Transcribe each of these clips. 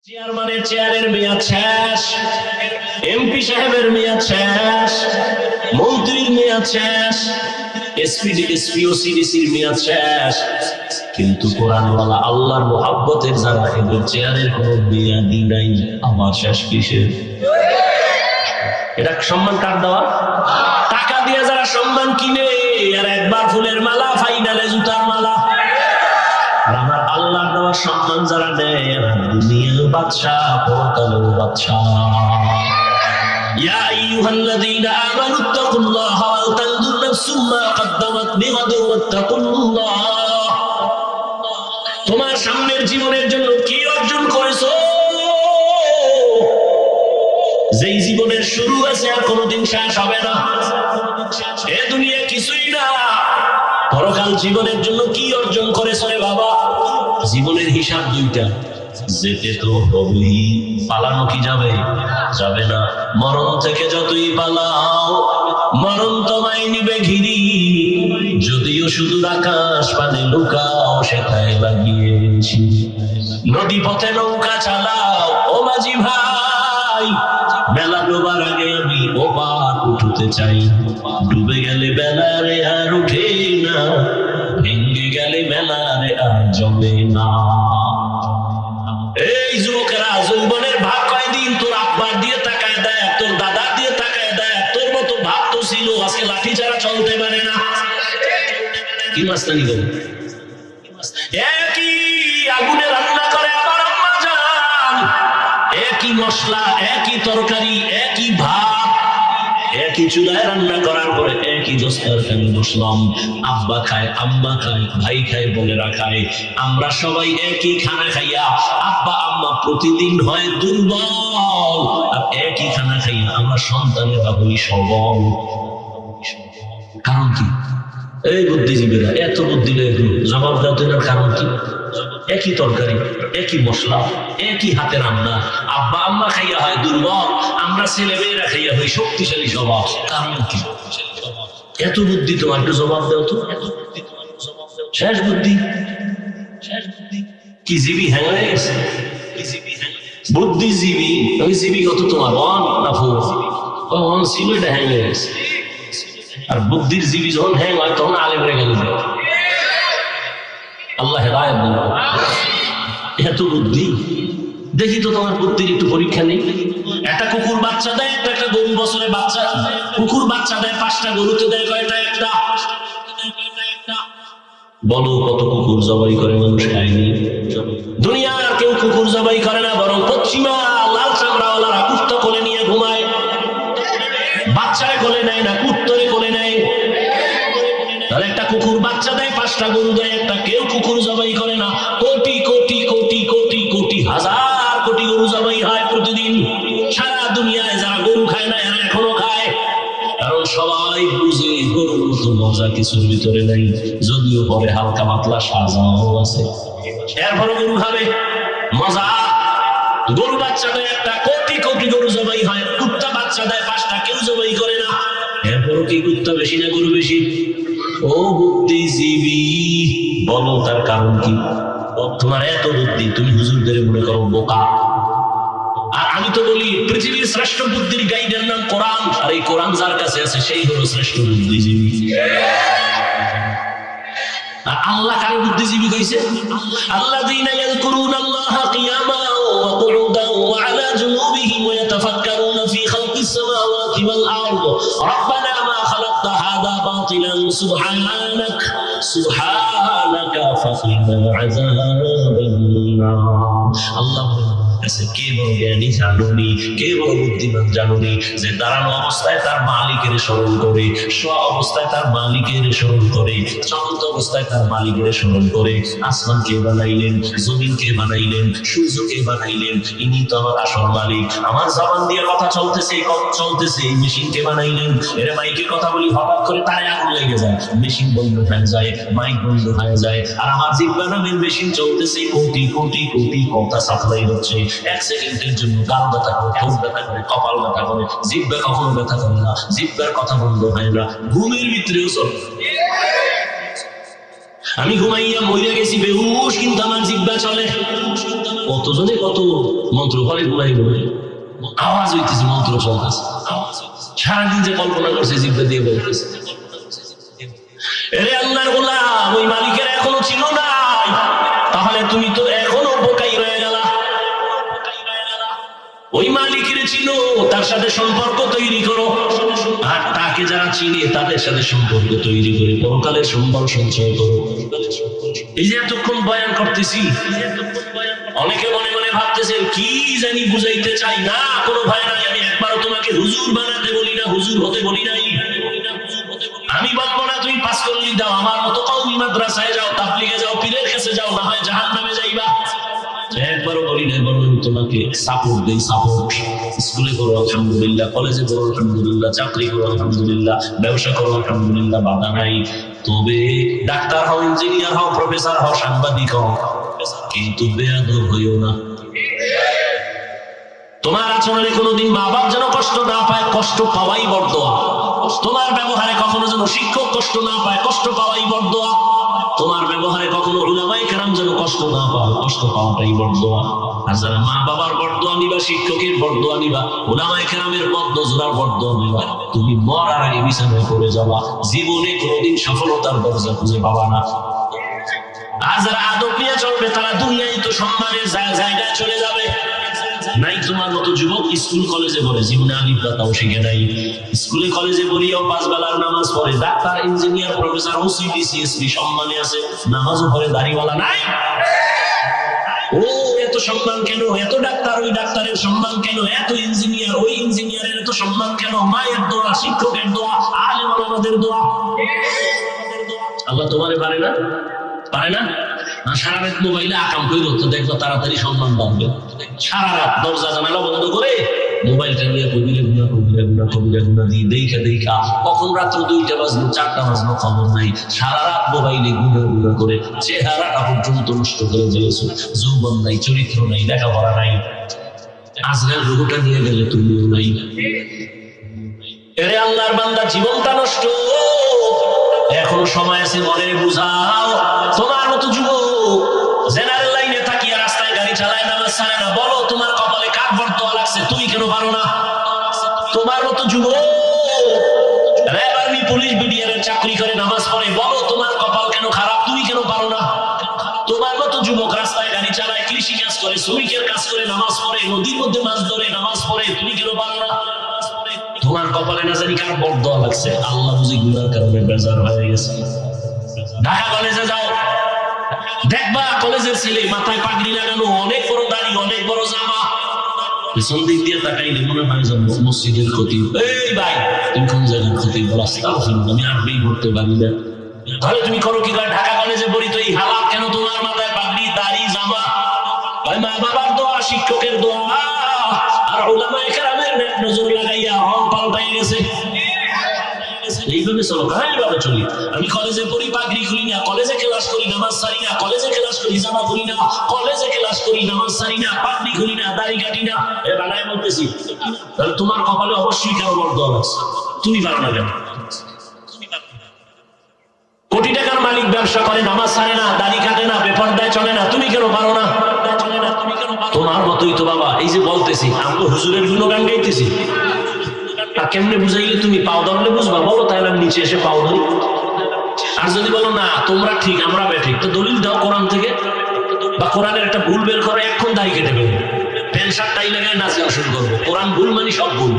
চেয়ারম্যানের চেয়ারের মেয়াদ শেষ, এমপি সাহেবের মেয়াদ শেষ, মন্ত্রীর মেয়াদ শেষ, এসপি ও সিডিসির মেয়াদ শেষ, কিন্তু কোরআনওয়ালা আল্লাহর মুহাব্বতের যারা এদের চেয়ারের কোনো মেয়াদই নাই। আমার শেষ কিসের? এটা সম্মান কার দেওয়া? টাকা দিয়ে যারা সম্মান কিনে আর একবার ফুলের মালা, ফাইনালে জুতার মালা। আমার আল্লাহ দেওয়ার সম্মান যারা নেয় এরা দুনিয়ার বাদশাহ, পরকালের বাদশাহ। ইয়া আইয়ুহাল্লাযীনা আমানুত্তাকুল্লাহা ওয়া তানজুর নাফসুম মা কদ্দামাত লিগাদিন ওয়াত্তাকুল্লাহ। তোমার সামনের জীবনের জন্য কি অর্জন করেছো? যেই জীবনের শুরু আছে আর কোনোদিন শেষ হবে না। এ দুনিয়া কিছুই না। পরকাল জীবনের জন্য কি অর্জন করেছো রে বাবা? জীবনের হিসাব দুইটা, যেতে তো হবেই। পালানো কি যাবে? যাবে না। মরণ থেকে যতই পালাও মরণ তোমায় নিবে ঘিরি। যদিও শুধু আকাশ পানে লুকাও সেটাই লাগিয়েছি। নদী পথে নৌকা চালাও ও মাঝি ভাই, বেলা ডোবার আগে আমি ওপার উঠতে চাই। ডুবে গেলে বেলারে আর উঠে না, ভেঙে গেলে বেলারে আর জমে না। এই যুবকেরা, যৌবনের ভাগ কয়দিন? তোর আব্বার দিয়ে তাকায় দেয়, তোর দাদার দিয়ে তাকায় দেয়। তোর মতো ভাব তো ছিল, আজকে লাঠি ছাড়া চলতে পারে না। কি মাস্তানি গো? একই আগুনে রান্না করে আমার আম্মা জান, একই মশলা, একই তরকারি, একই ভাত, একই চুলায় রান্না করার পরে একই দস্তরখানে বসলাম। আব্বা খায়, আম্মা খায়, ভাই খায়, বোনেরা খায়। আমরা সবাই একই খানা খাইয়া আব্বা আম্মা প্রতিদিন হয় দুর্বল, আর একই খানা খাইয়া আমরা সন্তানেরা হই সবল। কারণ কি? এই বুদ্ধিজীবীরা এত বুদ্ধি জবাব দাও তো, এর কারণ কি? একই তরকারি, একই মশলা, একই হাতে রান্না। আব্বা আম্মা খাইয়া হয় দুর্বল, আমরা ছেলে মেয়েরা খাইয়া হই শক্তিশালী স্বভাব। কারণ কি? এত বুদ্ধি তোমার, একটু জবাব দাও তো। শেষ বুদ্ধি, শেষ বুদ্ধি কি? জীবী হ্যাং হয়ে গেছে। বুদ্ধিজীবী ওই জীবী কত তোমার? ওয়ান না ফোর? ওয়ান ছিল, এটা হ্যাং হয়ে গেছে। আর বুদ্ধির জীবী যখন হ্যাং হয় তখন আলেম রেখে গেল। আল্লাহ হেদায়েত দিন। এত বুদ্ধি, দেখি তো তোমার বুদ্ধির একটু পরীক্ষা নেই। একটা কুকুর বাচ্চা দেয়, একটা গরু বছরে বাচ্চা। কুকুর বাচ্চা দেয় 5টা, গরুতে দেয় কয়টা? একটা। বলো কত কুকুর জবাই করে মানুষ খায়নি? দুনিয়ার কেউ কুকুর জবাই করে না, বরং পশ্চিমা লাল চামড়াওয়ালারা কুত্তা কোলে নিয়ে ঘুমায়। বাচ্চারে কোলে নেয় না, কুত্তরে কোলে নেয়। তাহলে একটা কুকুর বাচ্চা দেয়, 5টা গরু দেয় একটা। কেউ কুকুর জবাই করে না। কোটি কোটি কোটি কোটি কোটি হাজার কোটি গরু জবাই হয় প্রতিদিন। সারা দুনিয়ায় যারা গরু খায় না এরা এখনো খায়, কারণ সবাই বুঝে গরুর মতো মজা কিছুর ভিতরে নাই, যদিও পরে হালকা পাতলা সাজাও আছে। এরপরে গরু খাবে মজা। গরু বাচ্চা দেয় একটা, কোটি কোটি গরু জবাই হয়। কুত্তা বাচ্চা দেয় 5টা, কেউ জবাই করে না। এরপরও কি কুত্তা বেশি না গরু বেশি? ও বুদ্ধিজীবী, বলো তার কারণ কি? তোমার এত বুদ্ধি, তুমি হুজুরদের মনে করো বোকা। আর আমি তো বলি পৃথিবীর শ্রেষ্ঠ বুদ্ধির গাইডের নাম কোরআন, আর এই কোরআন যার কাছে আছে সেই হলো শ্রেষ্ঠ বুদ্ধিজীবী। আর আল্লাহ কার বুদ্ধিজীবী কইছে? আল্লাযীনা ইয়াযকুরুনাল্লাহা কিয়ামান ওয়া কুউদান ওয়া আলা জুনুবিহিম ওয়া ইয়াতাফাক্কারুনা ফি খালকিস সামাওয়াতি ওয়াল আরদ রাব্বানা মা খালাকতা হাযা বাতিলান সুবহানাকা ফাকিনা আযাবান নার। আল্লাহ কে বড় জ্ঞানী জানুনি, কে বড় বুদ্ধিমান জানুনি, যে দাঁড়ানো অবস্থায় তার মালিকের স্মরণ করে, শোয়া অবস্থায় তার মালিকের স্মরণ করে, চলন্ত অবস্থায় তার মালিকের স্মরণ করে। আসমান কে বানাইলেন, জমিন কে বানাইলেন, সূর্য কে বানাইলেন? ইনি তো আমার আসল মালিক। আমার জবান দিয়ে কথা চলতেছে, এই মেশিন কে বানাইলেন? এর মাইকে কথা বলি, হঠাৎ করে তারে আগুন লেগে যায়, মেশিন বন্ধ হয়ে যায়, মাইক বন্ধ হয়ে যায়। আর আমার জিহ্বা নামের মেশিন চলতেছে, কোটি কোটি কোটি কথা সাপ্লাই হচ্ছে। 1 সেকেন্ডের জন্য গাল ব্যথা করে, ঠোঁট ব্যথা করে, কপাল ব্যথা করে, জিহ্বা কখনো ব্যথা করে না, জিহ্বার কথা বন্ধ হয় না। ঘুমের ভিতরেও চলে। আমি ঘুমাইয়া মইরা গেছি বেহুশ, কিন্তু আমার জিহ্বা চলে। কতজনে কত মন্ত্র পড়ে ঘুমাই ঘুমাই, আওয়াজ হইতেছে, মন্ত্র চলতেছে, সারাদিন যে কল্পনা করছে জিব্বা দিয়ে বলতেছে। এরে আল্লাহর গোলাম, ওই মালিকের এখনো ছিল নাই, তাহলে তুমি তো এখনো বোকাই রয়ে গেলা। ওই মালিকের চিনো, তার সাথে সম্পর্ক তৈরি করো, আর তাকে যারা চিনে তাদের সাথে সম্পর্ক তৈরি করে পরকালের সম্বল সঞ্চয় করো। এই যে এতক্ষণ বয়ান করতেছি, অনেকে মনে মনে ভাবতেছেন কি জানি বুঝাইতে চাই। না, কোনো ভয় নাই, আমি একবারও তোমাকে হুজুর বানাতে বলি না, হুজুর হতে বলি নাই। আমি বলবো না তুমি পাস করলি দাও, আমার মতো কওমি মাদ্রাসায় যাও, তাবলীগে যাও, পীরের কাছে যাও, না হয় জাহান্নামে যাইবা। একবারও বলি না, বরং তোমাকে সাপোর্ট দেই, সাপোর্ট। স্কুলে করো আলহামদুলিল্লাহ, কলেজে করো আলহামদুলিল্লাহ, চাকরি করো আলহামদুলিল্লাহ, ব্যবসা করো আলহামদুলিল্লাহ, বাধা নাই। তবে ডাক্তার হও, ইঞ্জিনিয়ার হও, প্রফেসর হও, সাংবাদিক হও, কিন্তু বেয়াদব হইও না। তোমার আচরণে কোনোদিন মা বাপ যেন কষ্ট না পায়, কষ্ট পাওয়াই বড়দোয়া। তোমার ব্যবহারে কখনো যেন শিক্ষক কষ্ট না পায়, কষ্ট পাওয়াই বড়দোয়া। তোমার ব্যবহারে কখনো উলামায়ে কেরাম যেন কষ্ট না পায়, কষ্ট পাওয়াটাই বড়দোয়া। আর যারা মা বাবার বড়দোয়া নিবা, শিক্ষকের বড়দোয়া নিবা, উলামায়ে কেরামের বদনজরার বড়দোয়া নিবা, তুমি মরার আগে বিছানায় পড়ে যাবা, জীবনে কোনোদিন সফলতার দরজা খুঁজে পাবা না। আর যারা আদব নিয়ে চলবে, তারা দুনিয়ায় তো সম্মানের জায়গায় চলে যাবে। নাই তোমার মতো যুবক স্কুল কলেজে পড়ে জীবনে আলিফ বা তাও শিখে নাই, স্কুলে কলেজে পড়িয়াও 5 বেলার নামাজ পড়ে, doctor, engineer, professor, OC, DC SP সম্মানে আছে, নামাজও পড়ে, দাড়িওয়ালা নাই। ও এত সম্মান কেন? এত ডাক্তার, ওই ডাক্তারের সম্মান কেন? এত ইঞ্জিনিয়ার, ওই ইঞ্জিনিয়ারের এত সম্মান কেন? মায়ের দোয়া, শিক্ষকের দোয়া, আলেম ওলামাদের দোয়া। আল্লাহ তোমারে পারে না? পারে না? সারা রাত মোবাইলে আকাম কইর, তো দেখবো তাড়াতাড়ি সম্মান বাড়বে। সারা রাত দরজা জানালা বন্ধ করে মোবাইলটা নিয়ে কবিরে গুনা, কবিরে গুনা, কবিরে গুনা দিয়ে দেখা কখন রাত্র 2টা বাজলো, 4টা বাজলো, খবর নাই। সারা রাত মোবাইলে গুনা গুনা করে চেহারাটা পর্যন্ত নষ্ট করে দিয়েছো। যৌবন নাই, চরিত্র নাই, লেখাপড়া নাই। আজরাইল রূহটা নিয়ে গেলে তুমিও নাই। এরে আল্লাহর বান্দা, জীবনটা নষ্ট, এখনো সময় আছে, মনে বুঝাও। তোমার মতো যুবক জেনারেল লাইনে তাকিয়ে রাস্তায় গাড়ি চালায়, নামাজ ছাড়ে না, বলো তোমার কপালে কার বরদোয়া লাগছে, তুমি কেন পারো না? তোমার মতো যুবক র্যাব, আর্মি, পুলিশ, বিডিআর চাকরি করে, নামাজ পড়ে, বলো তোমার কপাল কেন খারাপ, তুমি কেন পারো না? তোমার মতো যুবক রাস্তায় গাড়ি চালায়, কৃষি কাজ করে, শ্রমিকের কাজ করে, নামাজ পড়ে, নদীর মধ্যে মাছ ধরে, নামাজ পড়ে, তুমি কেন পারো না? তোমার কপালে না জানি কার বরদোয়া লাগছে, আল্লাহ বুঝি গুনার কারণে বেজার হয়ে গেছে। ঢাকা কলেজে যাও, দেখবা কলেজের ছেলে মাথায় পাগড়ি লাগানো, অনেক বড় দাড়ি, অনেক বড় জামা, পেছন দিক দিয়ে তাকাইলে মনে হয় যেন মসজিদের খতিব। এই ভাই, তুমি কোন জায়গার খতিব? আমি আরবি পড়তে পারি না। তাহলে তুমি করো কি? ঢাকা কলেজে পড়ি তো এই হালাত কেন? তোমার মাথায় পাগড়ি, দাড়ি, জামা। মা বাবার দোয়া, শিক্ষকের দোয়া, আর উলামায়ে কেরামের নজর লাগাইয়া রং পাল্টাই গেছে। এইভাবে চলো, এইভাবে চলি। আমি কলেজে পড়ি, পাগড়ি খুলি না, কলেজে ক্লাস করি, নামাজ ছাড়ি না, কলেজে ক্লাস করি, জামা খুলি না, কলেজে ক্লাস করি, নামাজ ছাড়ি না, পাগড়ি খুলি না, দাড়ি কাটি না। এ বানায় বলতেছি, তাহলে তোমার কপালে অবশ্যই কারো বরদোয়া আছে, তুমি পারো না কেন? কোটি টাকার মালিক ব্যবসা করে, নামাজ ছাড়ে না, দাড়ি কাটে না, বেপরদায় চলে না, তুমি কেন পারো না? তোমার মতোই তো বাবা। এই যে বলতেছি, আমি তো হুজুরের গুণগান গাইতেছি, তা কেমনে বুঝাইলে তুমি পাও ধরলে বুঝবা? বলো, তাহলে আমি নিচে এসে পাও ধরি। আর যদি বলো না তোমরা ঠিক আমরা বেঠিক, তো দলিল দাও কোরআন থেকে, বা কোরআনের একটা ভুল বের করো, এখন দাড়ি কেটে ফেলবো, প্যান্ট শার্ট টাই লাগায় নাচ গান শুরু করবো। কোরআন ভুল মানে সব ভুল,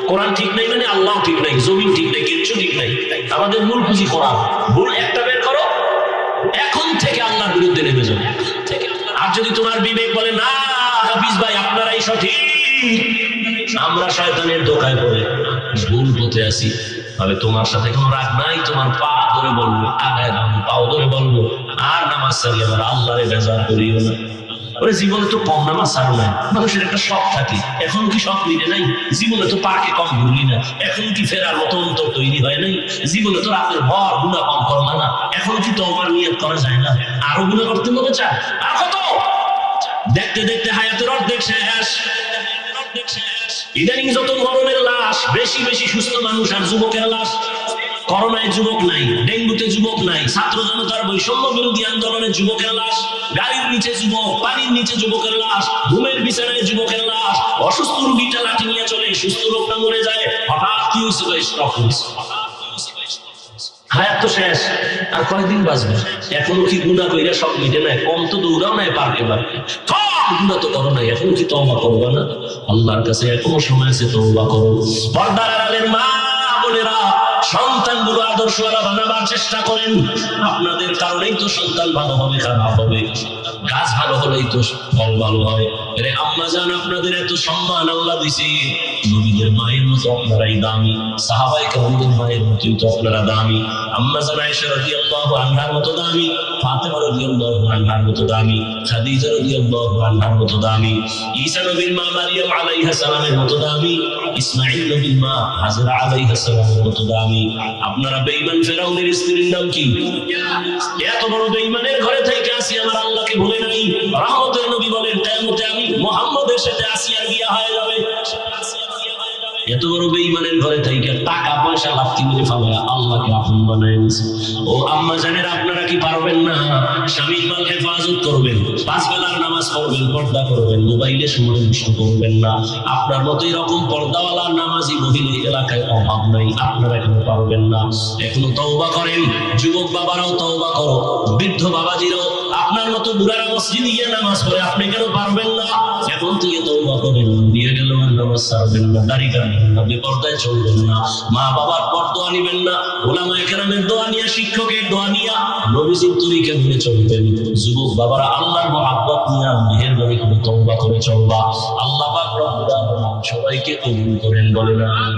কোরআন ঠিক নাই মানে আল্লাহ ঠিক নাই, জমিন ঠিক নাই, কিচ্ছু ঠিক নাই। আমাদের মূল পুঁজি কোরআন। ভুল একটা বের করো, এখন থেকে আল্লাহর বিরুদ্ধে নেমে যাও। আর যদি তোমার বিবেক বলে না হাফিজ ভাই আপনারাই সঠিক, আমরা শয়তানের ধোঁকায় পড়ে ভুল পথে আছি, তাহলে তোমার সাথে কোনো রাগ নাই, তোমার পা ধরে বলবো, আগায় আমি পাও ধরে বলবো, আর নামাজ ছাড়ি আমার আল্লাহরে বেজার করিও না। ওরে জীবনে তো কম নামাজ ছাড়ো না, মানুষের একটা শখ থাকে, এখন কি শখ মিটে নাই? জীবনে তো পার্কে কম ঘুরলি না, এখন কি ফেরার মতো অন্তর তৈরি হয় নাই? জীবনে তো রাতের ভর গুনাহ কম করলা না, এখন কি তওবার নিয়ত করা যায় না? আরো গুনাহ করতে মনে চায়? আর কত? দেখতে দেখতে হায়াতের অর্ধেক শেষ। ইদানিং যত মরণের লাশ, বেশি বেশি সুস্থ মানুষ আর যুবকের লাশ। করোনায় যুবক নাই, ডেঙ্গুতে যুবক নাই, ছাত্র জনতার বৈষম্য বিরোধী আন্দোলনে যুবকের লাশ, গাড়ির নিচে যুবক, পানির নিচে যুবকের লাশ, ঘুমের বিছানায় যুবকের লাশ, অসুস্থ রোগীটা লাঠি নিয়ে চলে, সুস্থ লোকটা মরে যায়, হঠাৎ কি হয়েছে? স্ট্রোক হয়েছে। হায়াত তো শেষ, আর কয়েকদিন বাঁচবে। এখনো কি গুনাহ কইরা সব মিটে নাই? কম তো দৌড়াও নাই পার্কে পার্কে, গুনাহ তো করো নাই, এখনো কি তওবা করবে না? আল্লাহর কাছে এখনো সময় আছে, তওবা করো। পর্দার আড়ালের মা বোনেরা, সন্তানগুলো আদর্শওয়ালা বানাবার চেষ্টা করেন। আপনাদের কারণেই তো সন্তান ভালো হবে, খারাপ হবে। গাছ ভালো হলেই তো ফল ভালো হয়। আরে আম্মা জান, আপনাদের এত সম্মান আল্লাহ দিছে, নবীদের মায়ের মতো আপনারাই দামি, সাহাবায়ে কেরামদের মায়ের মতোই তো আপনারা দামি। আম্মা জান আয়েশা রাদিয়াল্লাহু আনহার মতো দামি, ফাতেমা রাদিয়াল্লাহু আনহার মতো দামি, খাদিজা রাদিয়াল্লাহু আনহার মতো দামি, ঈসা নবীর মা মারিয়াম আলাইহিস সালামের মতো দামি, ইসমাঈল নবীর মা হাজরা আলাইহিস সালামের মতো দামি। আপনারা বেঈমান ফেরাউনের স্ত্রীর নাম কি? এত বড় বেঈমানের ঘরে থেকে আসি আমার আল্লাহকে ভুলে নাই। রহমতের নবী বলেন, কিয়ামতে আমি মুহাম্মদের সাথে আসিয়ার বিয়ে হয়ে যাবে। এত বড় বেঈমানের ঘরে থেকে টাকা পয়সা লাফতি মেরে ফালায়া আল্লাহকে আপন বানায় নিয়েছে। ও আম্মা জানেন, আপনারা কি পারবেন না? স্বামীর মাল হেফাজত করবেন, 5 বেলার নামাজ পড়বেন, পর্দা করবেন, মোবাইলে সময় নষ্ট করবেন না। আপনার মতো এরকম পর্দাওয়ালা নামাজি মহিলা এলাকায় অভাব নাই। আপনারা কেন পারবেন না? এখনো তওবা করেন। যুবক বাবারাও তওবা করো, বৃদ্ধ বাবাজিরাও, আপনার মতো বুড়ারা মসজিদে গিয়ে নামাজ পড়ে, আপনি কেন পারবেন না? এখন থেকে তওবা করেন। বিয়ে গেল আর নামাজ ছাড়বেন না, দাড়ি কাটবেন না, বেপরদায় চলবেন না, মা বাবার পর দোয়া নিবেন না, ওলামায়ে কেরামের দোয়া নিয়ে, শিক্ষকের দোয়া নিয়ে নবীজির তরিকা মেনে চলবেন। যুবক বাবারা, আল্লাহর মহব্বত নিয়ে মেহেরবানি করে তওবা করে চলবা। আল্লাহ পাক রব্বুল আলামিন সবাইকে কবুল করেন, বলেন আমিন।